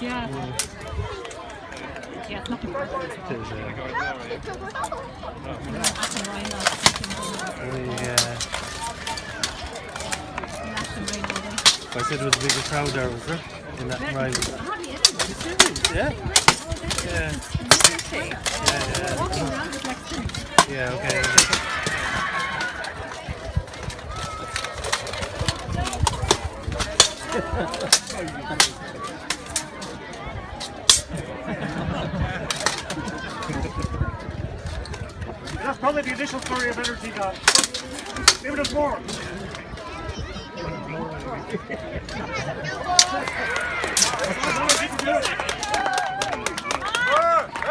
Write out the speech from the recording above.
yeah. Yeah, it's not important as It well. is, Yeah. I said there was a bigger crowd there, was there? In that ride. Yeah? Yeah. Yeah, okay. That's probably the initial story of energy got. Maybe there's more.